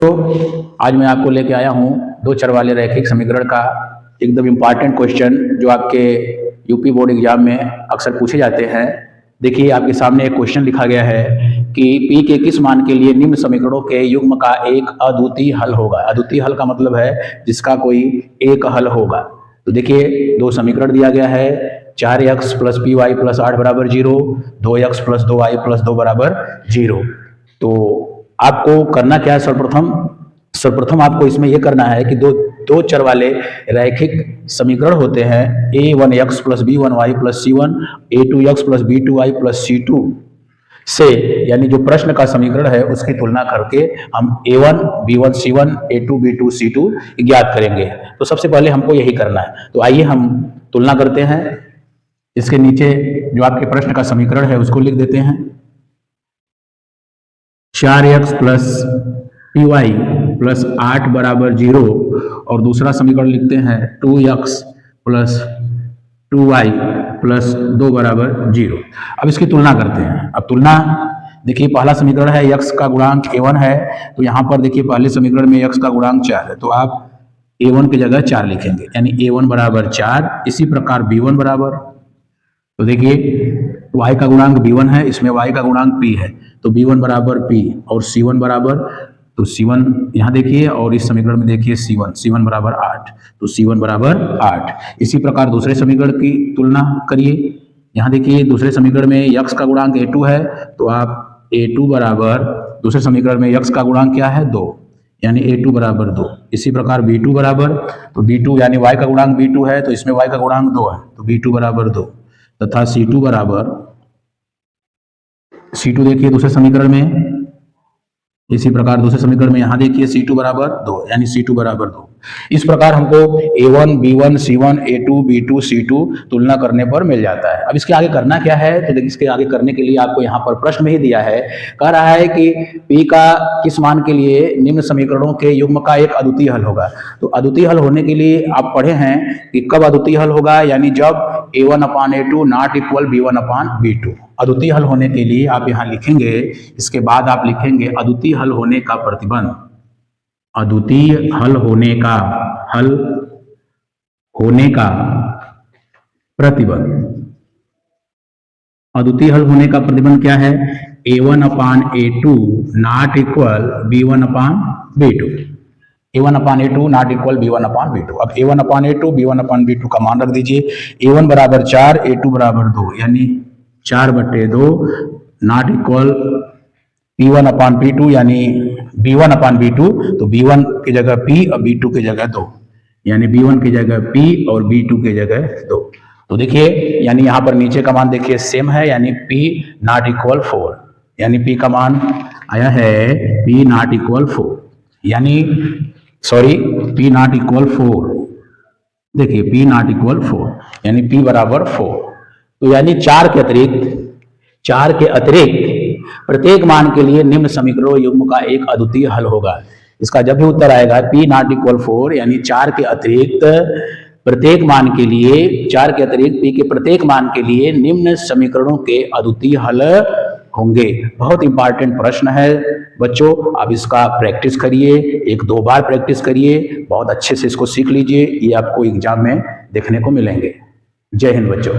तो आज मैं आपको लेके आया हूँ दो चर वाले रैखिक समीकरण का एकदम इम्पॉर्टेंट क्वेश्चन जो आपके यूपी बोर्ड एग्जाम में अक्सर पूछे जाते हैं। देखिए आपके सामने एक क्वेश्चन लिखा गया है कि P के किस मान के लिए निम्न समीकरणों के युग्म का एक अद्वितीय हल होगा। अद्वितीय हल का मतलब है जिसका कोई एक हल होगा। तो देखिए दो समीकरण दिया गया है, 4x plus P Y plus 8 बराबर 0, 2x प्लस 2y प्लस 2 बराबर 0। तो आपको करना क्या है, सर्वप्रथम आपको इसमें यह करना है कि दो चर वाले रैखिक समीकरण होते हैं a1x plus b1y plus c1, a2x plus b2y plus c2 से, यानी जो प्रश्न का समीकरण है उसकी तुलना करके हम a1 b1 c1 a2 b2 c2 ज्ञात करेंगे। तो सबसे पहले हमको यही करना है। तो आइए हम तुलना करते हैं। इसके नीचे जो आपके प्रश्न का समीकरण है उसको लिख देते हैं। 4x plus P Y plus 8 बराबर 0 और दूसरा समीकरण लिखते हैं 2x प्लस 2y प्लस 2 बराबर 0। अब इसकी तुलना करते हैं। अब तुलना देखिए, पहला समीकरण है x का गुणांक a1 है, तो यहाँ पर देखिए पहले समीकरण में x का गुणांक 4 है, तो आप a1 की जगह 4 लिखेंगे, यानी a1 बराबर 4। इसी प्रकार b1 बराबर, तो देखिए y का गुणांक b1 है, इसमें y का गुणांक p है, तो b1 बराबर p और c1 बराबर, तो c1 यहाँ देखिए और इस समीकरण में देखिए c1 बराबर 8, तो c1 बराबर 8। इसी प्रकार दूसरे समीकरण की तुलना करिए। यहाँ देखिए दूसरे समीकरण में x का गुणांक a2 है, तो आप a2 बराबर, दूसरे समीकरण में x का गुणांक क्या है 2, यानी a2 बराबर 2। इसी प्रकार b2 बराबर, तो b2 यानी y का गुणांक b2 है, तो इसमें y का गुणांक 2 है, तो b2 बराबर 2। तथा c2 बराबर, c2 देखिए दूसरे समीकरण में, इसी प्रकार दूसरे समीकरण में यहाँ देखिए c2 बराबर 2, यानी c2 बराबर 2। इस प्रकार हमको a1 b1 c1 a2 b2 c2 तुलना करने पर मिल जाता है। अब इसके आगे करना क्या है, तो देखिए इसके आगे करने के लिए आपको यहाँ पर प्रश्न में ही दिया है, कह रहा है कि p का किस मान के लिए निम्न समीकरणों के युग्म का एक अद्वितीय हल होगा। तो अद्वितीय हल होने के लिए आप पढ़े हैं कि कब अद्वितीय हल होगा, यानी जब a1 upon a2 not equal b1 upon b2। अद्वितीय हल होने के लिए आप यहाँ लिखेंगे, इसके बाद आप लिखेंगे अद्वितीय हल होने का प्रतिबंध। अद्वितीय हल होने का प्रतिबंध। अद्वितीय हल होने का प्रतिबंध क्या है, a1 upon a2 not equal b1 upon b2। a1 upon a2 not equal b1 upon b2। अब a1 अपान a2 b1 अपान b2 का मान रख दीजिए। a1 बराबर 4 a2 बराबर 2, यानी 4/2 not equal p1 upon p2, यानी b1 अपान b2, तो b1 की जगह p और b2 की जगह 2, यानी b1 की जगह p और b2 की जगह 2। तो देखिए यानी यहाँ पर नीचे का मान देखिए सेम है, यानी p नॉट इक्वल 4, यानी p का मान आया है p नॉट इक्वल 4, यानी सॉरी p नॉट इक्वल 4। देखिए p नॉट इक्वल 4, यानी p बराबर 4। तो यानी 4 के अतिरिक्त प्रत्येक मान के लिए निम्न समीकरणों युग्म का एक अद्वितीय हल होगा। इसका जब भी उत्तर आएगा p नॉट इक्वल 4, यानी 4 के अतिरिक्त प्रत्येक मान के लिए, 4 के अतिरिक्त p के प्रत्येक मान के लिए निम्न समीकरणों के अद्वितीय हल होंगे। बहुत इंपॉर्टेंट प्रश्न है बच्चों, आप इसका प्रैक्टिस करिए, 1-2 बार प्रैक्टिस करिए, बहुत अच्छे से इसको सीख लीजिए, ये आपको एग्जाम में देखने को मिलेंगे। जय हिंद बच्चों।